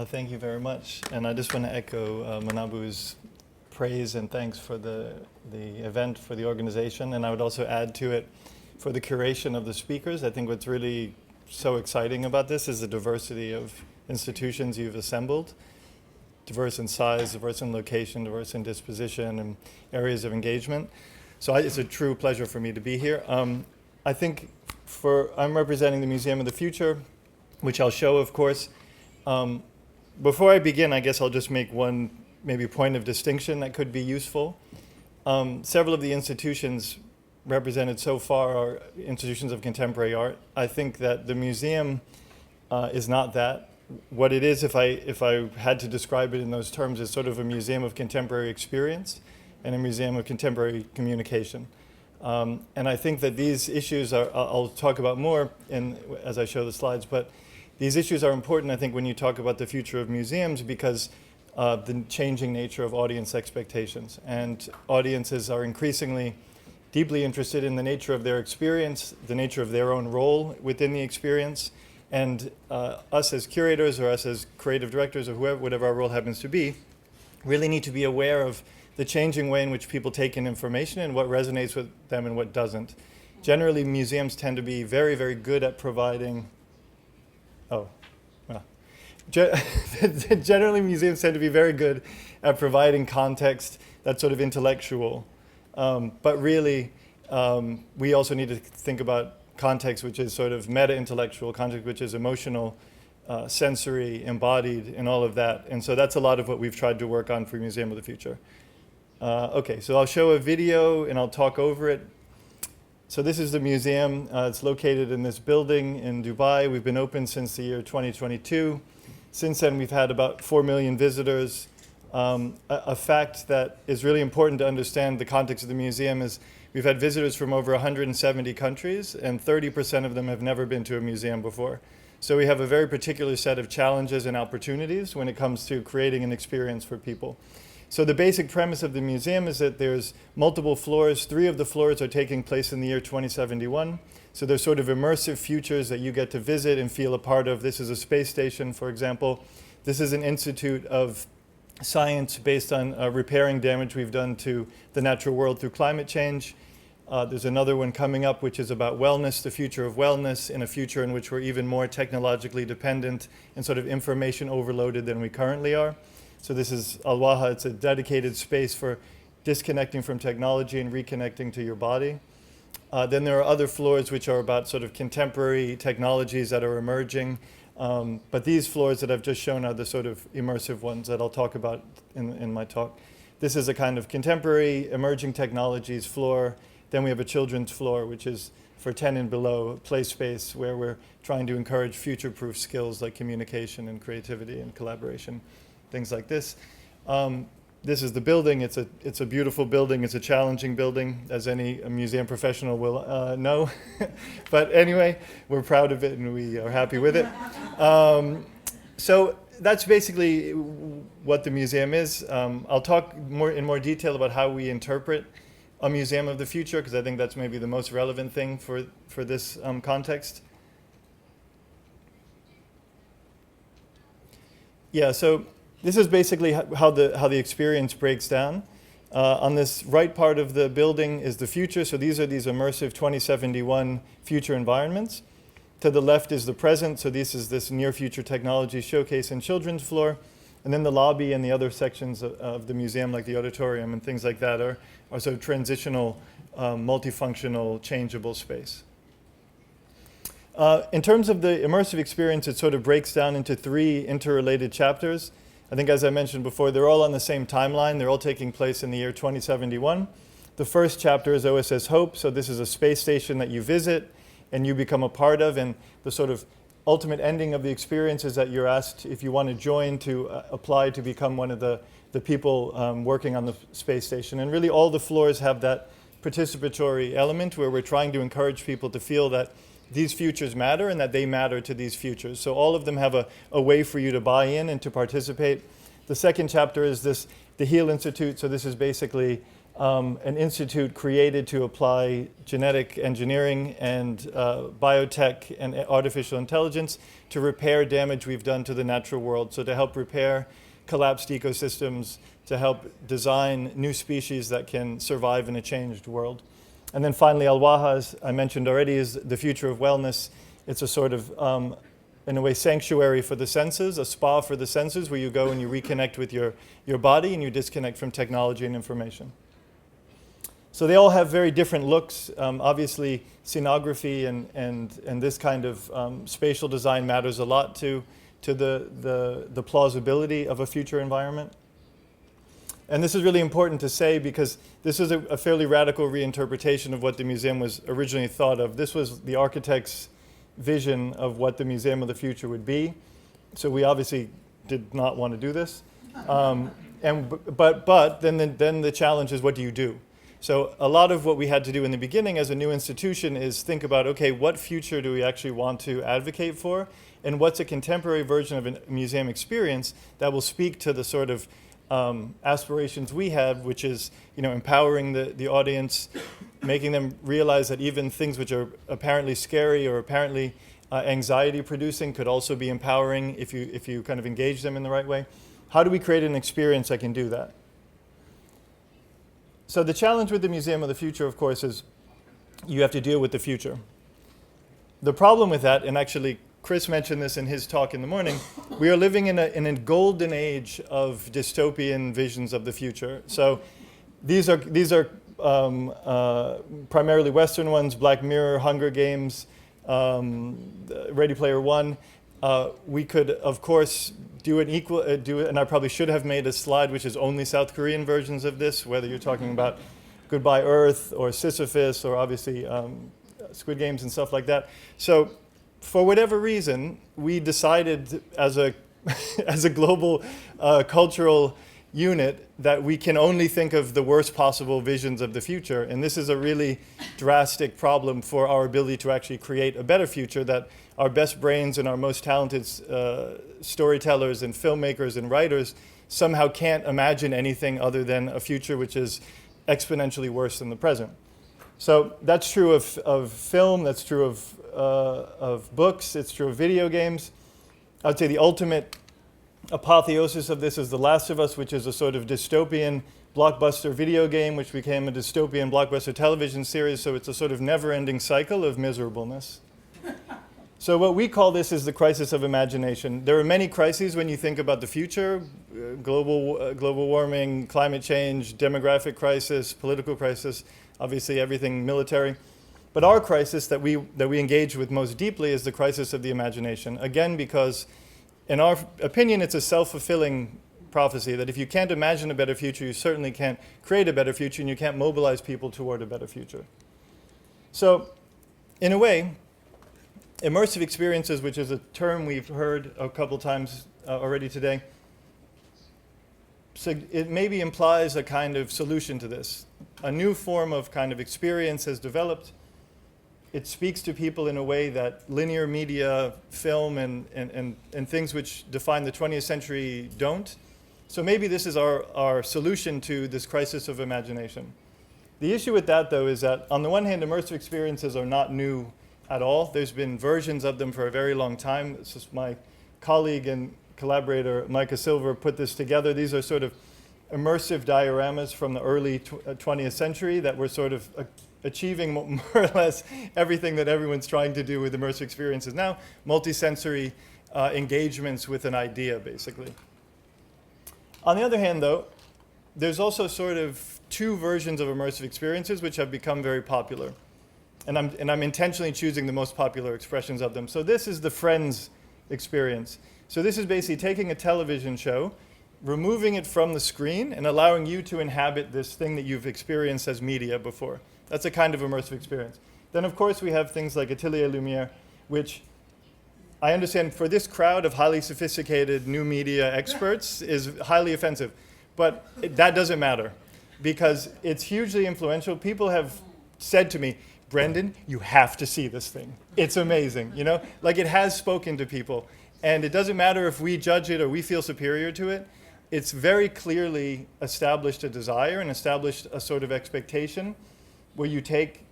Thank you very much. And I just want to echo Manabu's praise and thanks for the event, for the organization. And I would also add to it for the curation of the speakers. I think what's really so exciting about this is the diversity of institutions you've assembled, diverse in size, diverse in location, diverse in disposition and areas of engagement. So it's a true pleasure for me to be here. I think I'm representing the Museum of the Future, which I'll show, of course. Before I begin, I guess I'll just make one maybe point of distinction that could be useful. Several of the institutions represented so far are institutions of contemporary art. I think that the museum is not that. What it is, if I had to describe it in those terms, is sort of a museum of contemporary experience and a museum of contemporary communication. And I think that these issues I'll talk about more as I show the slides, but these issues are important, I think, when you talk about the future of museums because of the changing nature of audience expectations. And audiences are increasingly deeply interested in the nature of their experience, the nature of their own role within the experience. And us as curators or us as creative directors or whatever our role happens to be, really need to be aware of the changing way in which people take in information and what resonates with them and what doesn't. Generally, museums tend to be very, very good at providing generally, museums tend to be very good at providing context that's sort of intellectual. But really, we also need to think about context which is sort of meta-intellectual, context which is emotional, sensory, embodied, and all of that. And so that's a lot of what we've tried to work on for Museum of the Future. Okay, so I'll show a video and I'll talk over it. So this is the museum. It's located in this building in Dubai. We've been open since the year 2022. Since then, we've had about 4 million visitors. A fact that is really important to understand the context of the museum is we've had visitors from over 170 countries, and 30% of them have never been to a museum before. So we have a very particular set of challenges and opportunities when it comes to creating an experience for people. So the basic premise of the museum is that there's multiple floors. 3 of the floors are taking place in the year 2071. So they're sort of immersive futures that you get to visit and feel a part of. This is a space station, for example. This is an institute of science based on repairing damage we've done to the natural world through climate change. There's another one coming up which is about wellness, the future of wellness, in a future in which we're even more technologically dependent and sort of information overloaded than we currently are. So this is Al-Waha. It's a dedicated space for disconnecting from technology and reconnecting to your body. Then there are other floors which are about sort of contemporary technologies that are emerging. But these floors that I've just shown are the sort of immersive ones that I'll talk about in my talk. This is a kind of contemporary emerging technologies floor. Then we have a children's floor, which is for 10 and below, a play space where we're trying to encourage future-proof skills like communication and creativity and collaboration. Things like this. This is the building. It's a beautiful building. It's a challenging building, as any museum professional will know. But anyway, we're proud of it and we are happy with it. So that's basically what the museum is. I'll talk in more detail about how we interpret a museum of the future, because I think that's maybe the most relevant thing for this context. Yeah, so this is basically how the experience breaks down. On this right part of the building is the future. So these are these immersive 2071 future environments. To the left is the present. So this is this near future technology showcase and children's floor. And then the lobby and the other sections of the museum, like the auditorium and things like that, are sort of transitional, multifunctional, changeable space. In terms of the immersive experience, it sort of breaks down into 3 interrelated chapters. I think, as I mentioned before, they're all on the same timeline. They're all taking place in the year 2071. The first chapter is OSS Hope. So this is a space station that you visit and you become a part of. And the sort of ultimate ending of the experience is that you're asked if you want to join to apply to become one of the people working on the space station. And really all the floors have that participatory element where we're trying to encourage people to feel that these futures matter and that they matter to these futures. So all of them have a way for you to buy in and to participate. The second chapter is the HEAL Institute. So this is basically an institute created to apply genetic engineering and biotech and artificial intelligence to repair damage we've done to the natural world. So to help repair collapsed ecosystems, to help design new species that can survive in a changed world. And then finally, Al-Waha, as I mentioned already, is the future of wellness. It's a sort of, in a way, sanctuary for the senses, a spa for the senses, where you go and you reconnect with your body and you disconnect from technology and information. So they all have very different looks. Obviously, scenography and this kind of spatial design matters a lot to the plausibility of a future environment. And this is really important to say because this is a fairly radical reinterpretation of what the museum was originally thought of. This was the architect's vision of what the Museum of the Future would be. So we obviously did not want to do this. But then the challenge is, what do you do? So a lot of what we had to do in the beginning as a new institution is think about, okay, what future do we actually want to advocate for? And what's a contemporary version of a museum experience that will speak to the sort of aspirations we had, which is, empowering the audience, making them realize that even things which are apparently scary or apparently anxiety producing could also be empowering if you kind of engage them in the right way. How do we create an experience that can do that? So the challenge with the Museum of the Future, of course, is you have to deal with the future. The problem with that, and actually Chris mentioned this in his talk in the morning, we are living in a golden age of dystopian visions of the future. So these are primarily Western ones: Black Mirror, Hunger Games, Ready Player One. We could, of course, do it, and I probably should have made a slide which is only South Korean versions of this, whether you're talking about Goodbye Earth or Sisyphus or obviously Squid Games and stuff like that. So for whatever reason, we decided as a global cultural unit that we can only think of the worst possible visions of the future. And this is a really drastic problem for our ability to actually create a better future, that our best brains and our most talented storytellers and filmmakers and writers somehow can't imagine anything other than a future which is exponentially worse than the present. So that's true of film, that's true of books, it's true of video games. I would say the ultimate apotheosis of this is The Last of Us, which is a sort of dystopian blockbuster video game which became a dystopian blockbuster television series, so it's a sort of never-ending cycle of miserableness. So what we call this is the crisis of imagination. There are many crises when you think about the future: global warming, climate change, demographic crisis, political crisis, obviously everything military. But our crisis that we engage with most deeply is the crisis of the imagination. Again, because in our opinion, it's a self-fulfilling prophecy that if you can't imagine a better future, you certainly can't create a better future, and you can't mobilize people toward a better future. So, in a way, immersive experiences, which is a term we've heard a couple times already today, so it maybe implies a kind of solution to this. A new form of kind of experience has developed. It speaks to people in a way that linear media, film, and things which define the 20th century don't. So maybe this is our solution to this crisis of imagination. The issue with that, though, is that on the one hand, immersive experiences are not new at all. There's been versions of them for a very long time. It's just my colleague and collaborator, Micah Silver, put this together. These are sort of immersive dioramas from the early 20th century that were sort of achieving more or less everything that everyone's trying to do with immersive experiences now, multisensory engagements with an idea, basically. On the other hand, though, there's also sort of two versions of immersive experiences which have become very popular. And I'm intentionally choosing the most popular expressions of them. So this is the Friends experience. So this is basically taking a television show, removing it from the screen, and allowing you to inhabit this thing that you've experienced as media before. That's a kind of immersive experience. Then, of course, we have things like Atelier Lumière, which I understand for this crowd of highly sophisticated new media experts is highly offensive. But that doesn't matter, because it's hugely influential. People have said to me, Brendan, you have to see this thing. It's amazing, Like, it has spoken to people. And it doesn't matter if we judge it or we feel superior to it. it's very clearly established a desire and established a sort of expectation where you take,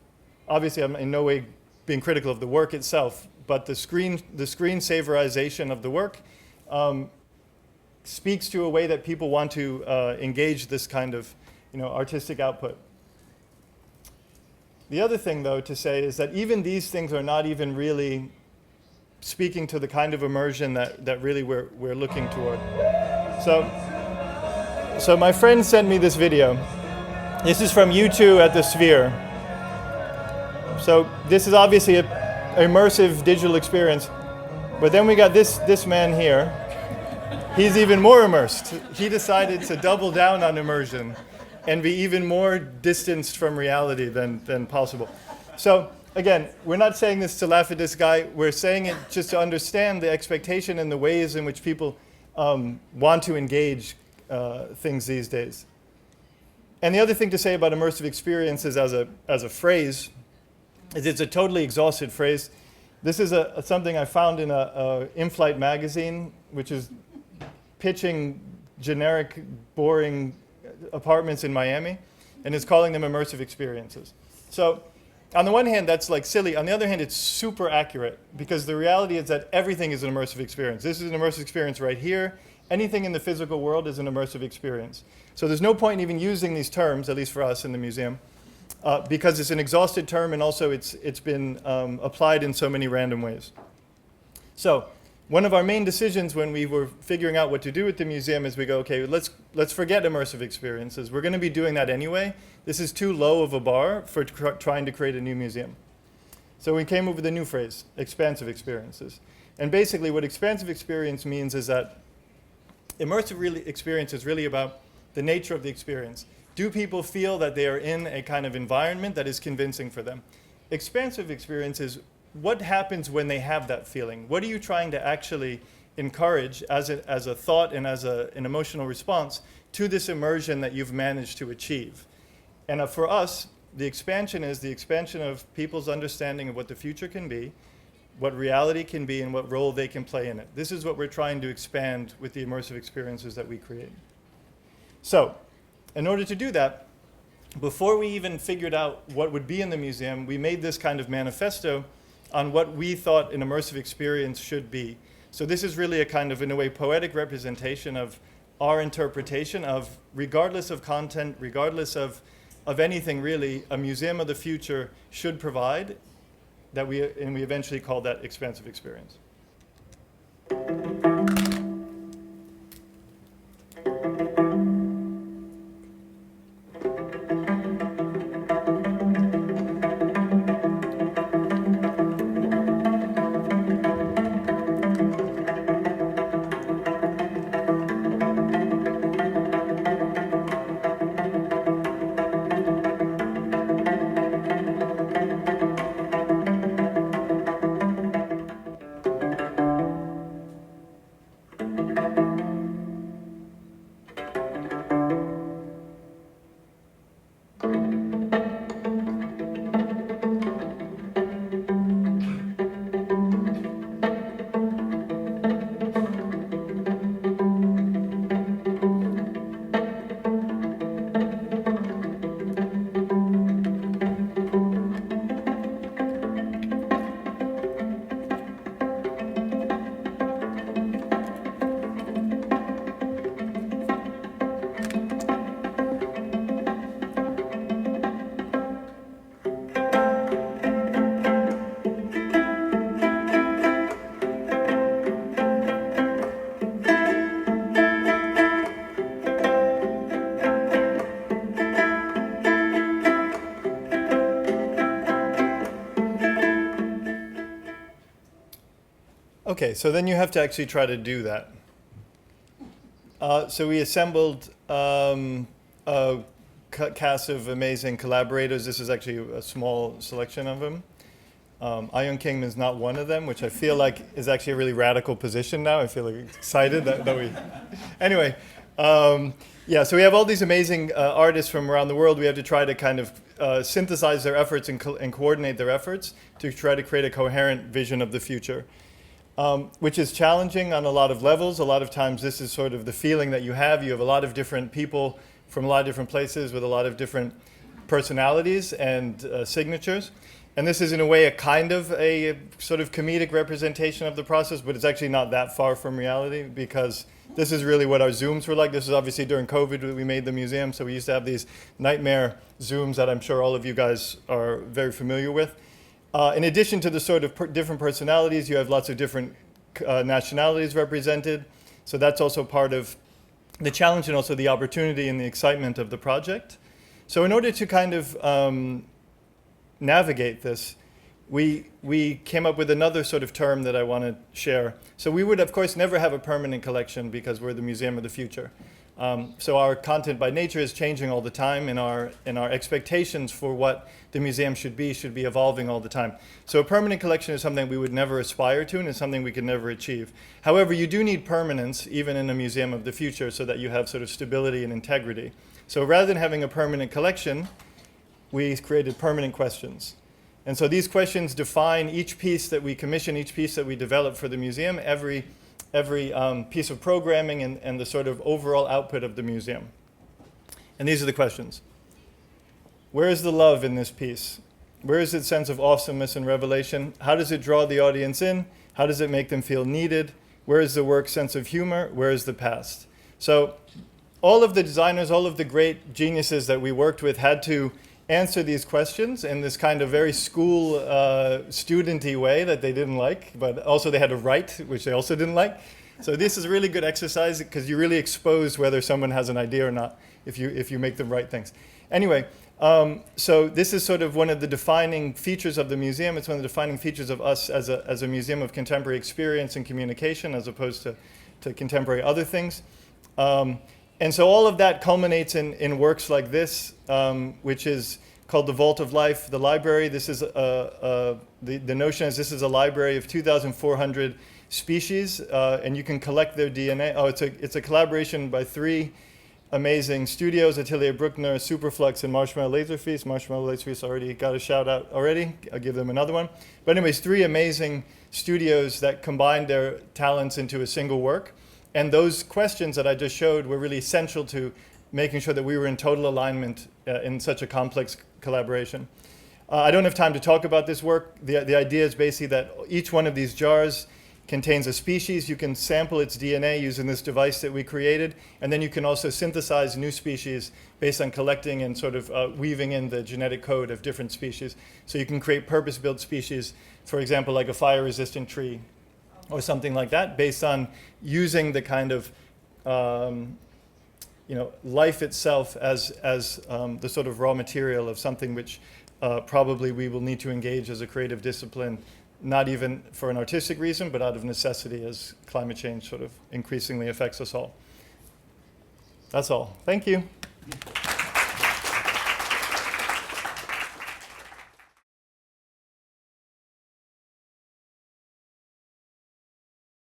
obviously I'm in no way being critical of the work itself, but the screensaverization of the work speaks to a way that people want to engage this kind of artistic output. The other thing, though, to say is that even these things are not even really speaking to the kind of immersion that really we're looking toward. So my friend sent me this video. This is from U2 at the Sphere. So this is obviously an immersive digital experience. But then we got this man here. He's even more immersed. He decided to double down on immersion and be even more distanced from reality than possible. So again, we're not saying this to laugh at this guy. We're saying it just to understand the expectation and the ways in which people want to engage things these days. And the other thing to say about immersive experiences as a phrase is it's a totally exhausted phrase. This is something I found in a in-flight magazine, which is pitching generic, boring apartments in Miami, and is calling them immersive experiences. So on the one hand, that's like silly. On the other hand, it's super accurate, because the reality is that everything is an immersive experience. This is an immersive experience right here. Anything in the physical world is an immersive experience. So there's no point in even using these terms, at least for us in the museum, because it's an exhausted term, and also it's been applied in so many random ways. So one of our main decisions when we were figuring out what to do with the museum is we go, okay, let's forget immersive experiences. We're going to be doing that anyway. This is too low of a bar for trying to create a new museum. So we came up with a new phrase, expansive experiences. And basically what expansive experience means is that immersive experience is really about the nature of the experience. Do people feel that they are in a kind of environment that is convincing for them? Expansive experience is what happens when they have that feeling? What are you trying to actually encourage as a thought and as an emotional response to this immersion that you've managed to achieve? And for us, the expansion is the expansion of people's understanding of what the future can be, what reality can be, and what role they can play in it. This is what we're trying to expand with the immersive experiences that we create. So, in order to do that, before we even figured out what would be in the museum, we made this kind of manifesto on what we thought an immersive experience should be. So this is really a kind of, in a way, poetic representation of our interpretation of, regardless of content, regardless of anything really, a museum of the future should provide, and we eventually called that expansive experience. Okay, so then you have to actually try to do that. So we assembled a cast of amazing collaborators. This is actually a small selection of them. Ayun King is not one of them, which I feel like is actually a really radical position now. I feel like excited that we... Anyway, yeah, so we have all these amazing artists from around the world. We have to try to kind of synthesize their efforts and coordinate their efforts to try to create a coherent vision of the future. which is challenging on a lot of levels. A lot of times this is sort of the feeling that you have. You have a lot of different people from a lot of different places with a lot of different personalities and signatures. And this is in a way a kind of a sort of comedic representation of the process, but it's actually not that far from reality, because this is really what our Zooms were like. This is obviously during COVID that we made the museum, so we used to have these nightmare Zooms that I'm sure all of you guys are very familiar with. In addition to the sort of different personalities, you have lots of different nationalities represented. So that's also part of the challenge and also the opportunity and the excitement of the project. So in order to kind of navigate this, we came up with another sort of term that I want to share. So we would, of course, never have a permanent collection because we're the Museum of the Future. So our content by nature is changing all the time, and our expectations for what the museum should be evolving all the time. So a permanent collection is something we would never aspire to, and it's something we could never achieve. However, you do need permanence, even in a museum of the future, so that you have sort of stability and integrity. So rather than having a permanent collection, we created permanent questions. And so these questions define each piece that we commission, each piece that we develop for the museum, every piece of programming and the sort of overall output of the museum. And these are the questions. Where is the love in this piece? Where is its sense of awesomeness and revelation? How does it draw the audience in? How does it make them feel needed? Where is the work's sense of humor? Where is the past? So all of the designers, all of the great geniuses that we worked with had to answer these questions in this kind of very school student-y way that they didn't like, but also they had to write, which they also didn't like. So this is a really good exercise because you really expose whether someone has an idea or not if you make them write things. Anyway, so this is sort of one of the defining features of the museum. It's one of the defining features of us as a museum of contemporary experience and communication, as opposed to contemporary other things. And so all of that culminates in works like this, which is called the Vault of Life, the library. This is the notion is this is a library of 2,400 species, and you can collect their DNA. Oh, it's a collaboration by 3 amazing studios: Atelier Bruckner, Superflux, and Marshmallow Laserfeast. Marshmallow Laserfeast already got a shout out already. I'll give them another one. But anyways, 3 amazing studios that combined their talents into a single work. And those questions that I just showed were really essential to making sure that we were in total alignment in such a complex collaboration. I don't have time to talk about this work. The idea is basically that each one of these jars contains a species. You can sample its DNA using this device that we created, and then you can also synthesize new species based on collecting and sort of weaving in the genetic code of different species. So you can create purpose-built species, for example, like a fire-resistant tree, or something like that, based on using the kind of life itself as the sort of raw material of something which probably we will need to engage as a creative discipline, not even for an artistic reason, but out of necessity, as climate change sort of increasingly affects us all. That's all. Thank you.